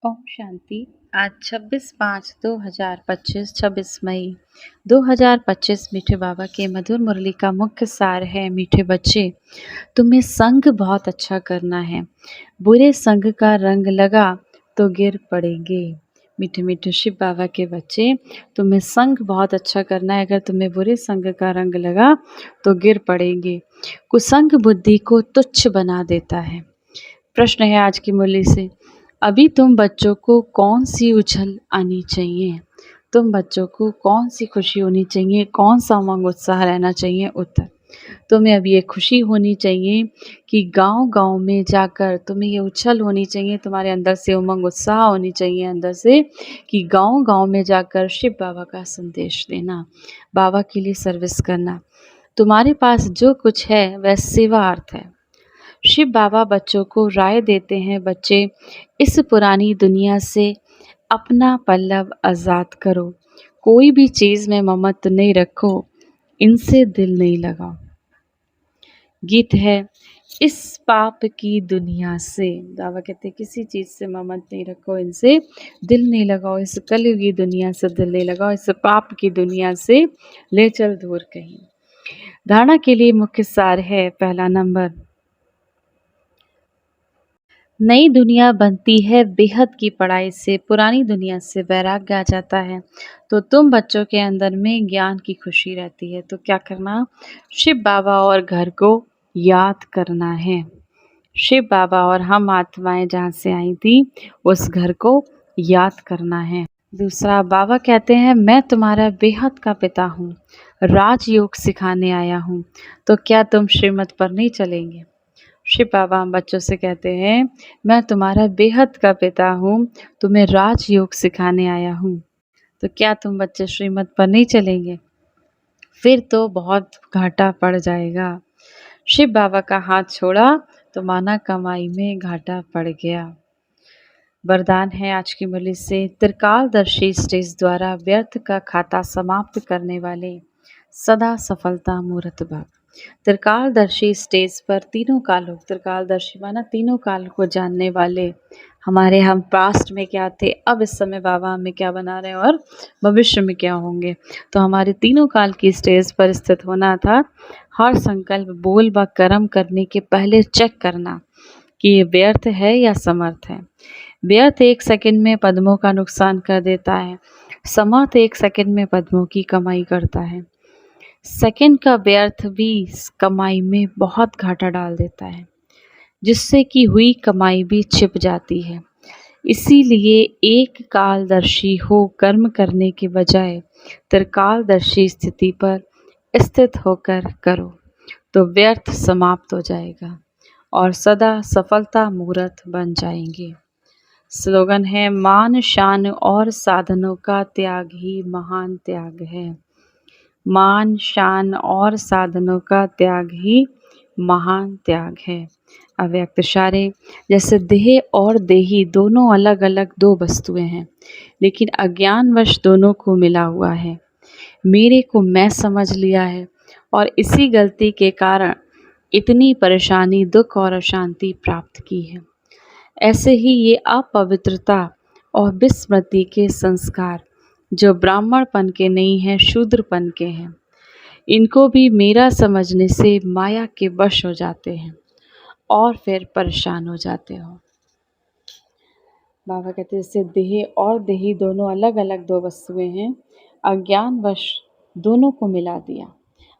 ओम शांति। आज 26/5/2025 26 मई 2025 मीठे बाबा के मधुर मुरली का मुख्य सार है। मीठे बच्चे, तुम्हें संग बहुत अच्छा करना है। बुरे संग का रंग लगा तो गिर पड़ेंगे। मीठे मीठे शिव बाबा के बच्चे, तुम्हें संग बहुत अच्छा करना है। अगर तुम्हें बुरे संग का रंग लगा तो गिर पड़ेंगे। कुसंग बुद्धि को तुच्छ बना देता है। प्रश्न है आज की मुरली से, अभी तुम बच्चों को कौन सी उछल आनी चाहिए? तुम बच्चों को कौन सी खुशी होनी चाहिए? कौन सा उमंग उत्साह रहना चाहिए? उत्तर, तुम्हें अब ये खुशी होनी चाहिए कि गांव-गांव में जाकर तुम्हें ये उछल होनी चाहिए, तुम्हारे अंदर से उमंग उत्साह होनी चाहिए अंदर से कि गांव-गांव में जाकर शिव बाबा का संदेश देना, बाबा के लिए सर्विस करना। तुम्हारे पास जो कुछ है वह सेवा अर्थ है। शिव बाबा बच्चों को राय देते हैं, बच्चे इस पुरानी दुनिया से अपना पल्लव आज़ाद करो। कोई भी चीज़ में ममत्व नहीं रखो, इनसे दिल नहीं लगाओ। गीत है, इस पाप की दुनिया से बाबा कहते हैं किसी चीज़ से ममत्व नहीं रखो, इनसे दिल नहीं लगाओ। इस कलयुगी दुनिया से दिल नहीं लगाओ, इस पाप की दुनिया से ले चल दूर कहीं। धारणा के लिए मुख्य सार है, पहला नंबर, नई दुनिया बनती है बेहद की पढ़ाई से, पुरानी दुनिया से वैराग्य आ जाता है। तो तुम बच्चों के अंदर में ज्ञान की खुशी रहती है। तो क्या करना? शिव बाबा और घर को याद करना है। शिव बाबा और हम आत्माएं जहाँ से आई थी उस घर को याद करना है। दूसरा, बाबा कहते हैं मैं तुम्हारा बेहद का पिता हूँ, राजयोग सिखाने आया हूँ। तो क्या तुम श्रीमत पर नहीं चलेंगे? शिव बाबा हम बच्चों से कहते हैं मैं तुम्हारा बेहद का पिता हूँ, तुम्हें राजयोग सिखाने आया हूँ। तो क्या तुम बच्चे श्रीमत पर नहीं चलेंगे? फिर तो बहुत घाटा पड़ जाएगा। शिव बाबा का हाथ छोड़ा तो माना कमाई में घाटा पड़ गया। वरदान है आज की मुरली से, त्रिकालदर्शी स्टेज द्वारा व्यर्थ का खाता समाप्त करने वाले सदा सफलता मूर्त भाग। त्रिकालदर्शी स्टेज पर तीनों कालों, त्रिकालदर्शी माना तीनों काल को जानने वाले, हमारे हम पास्ट में क्या थे, अब इस समय बाबा हमें क्या बना रहे हैं और भविष्य में क्या होंगे। तो हमारे तीनों काल की स्टेज पर स्थित होना था। हर संकल्प, बोल व कर्म करने के पहले चेक करना कि ये व्यर्थ है या समर्थ है। व्यर्थ 1 सेकंड में पद्मों का नुकसान कर देता है, समर्थ 1 सेकंड में पद्मों की कमाई करता है। सेकंड का व्यर्थ भी कमाई में बहुत घाटा डाल देता है, जिससे कि हुई कमाई भी छिप जाती है। इसीलिए एक कालदर्शी हो कर्म करने के बजाय त्रिकालदर्शी स्थिति पर स्थित होकर करो, तो व्यर्थ समाप्त हो जाएगा और सदा सफलता मूर्त बन जाएंगे। स्लोगन है, मान शान और साधनों का त्याग ही महान त्याग है। मान शान और साधनों का त्याग ही महान त्याग है। अव्यक्त इशारे, जैसे देह और देही दोनों अलग अलग दो वस्तुएं हैं, लेकिन अज्ञानवश दोनों को मिला हुआ है। मेरे को मैं समझ लिया है और इसी गलती के कारण इतनी परेशानी, दुख और अशांति प्राप्त की है। ऐसे ही ये अपवित्रता और विस्मृति के संस्कार जो ब्राह्मणपन के नहीं हैं, शूद्रपन के हैं, इनको भी मेरा समझने से माया के वश हो जाते हैं और फिर परेशान हो जाते हो। बाबा कहते हैं जैसे देह और देही दोनों अलग अलग दो वस्तुएं हैं, अज्ञानवश दोनों को मिला दिया,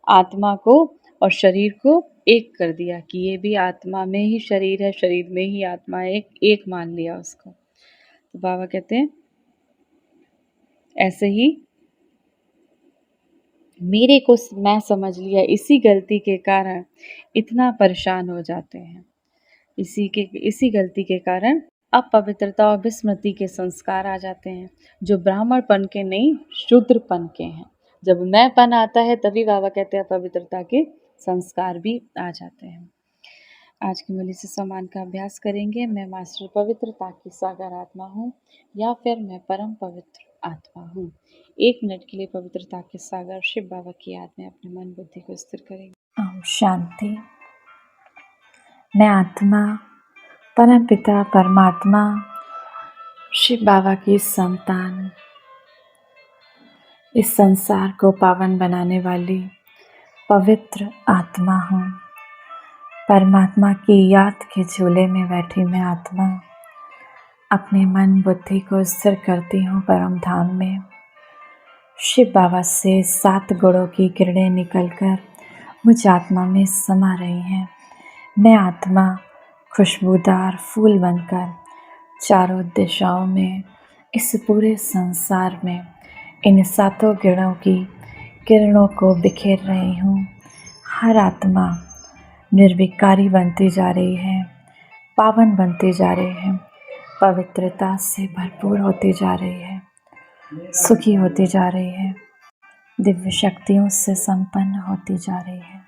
आत्मा को और शरीर को एक कर दिया कि ये भी आत्मा में ही शरीर है, शरीर में ही आत्मा है, एक मान लिया उसको। तो बाबा कहते हैं ऐसे ही मेरे को मैं समझ लिया, इसी गलती के कारण इतना परेशान हो जाते हैं। इसी गलती के कारण अपवित्रता और विस्मृति के संस्कार आ जाते हैं, जो ब्राह्मणपन के नहीं, शूद्रपन के हैं। जब मैंपन आता है तभी बाबा कहते हैं अपवित्रता के संस्कार भी आ जाते हैं। आज की मुरली से सम्मान का अभ्यास करेंगे। मैं मास्टर पवित्रता की सागर आत्मा हूँ, या फिर मैं परम पवित्र आत्मा हूँ। 1 मिनट के लिए पवित्रता के सागर शिव बाबा की याद में अपने मन बुद्धि को स्थिर करेंगे। ओम शांति। मैं आत्मा, परम पिता परमात्मा शिव बाबा की संतान, इस संसार को पावन बनाने वाली पवित्र आत्मा हूँ। परमात्मा की याद के झूले में बैठी मैं आत्मा अपने मन बुद्धि को स्थिर करती हूँ परम धाम में। शिव बाबा से 7 गुणों की किरणें निकलकर मुझ आत्मा में समा रही हैं। मैं आत्मा खुशबूदार फूल बनकर चारों दिशाओं में, इस पूरे संसार में इन 7 गुणों की किरणों को बिखेर रही हूँ। हर आत्मा निर्विकारी बनती जा रही है, पावन बनती जा रही है, पवित्रता से भरपूर होती जा रही है, सुखी होती जा रही है, दिव्य शक्तियों से संपन्न होती जा रही है।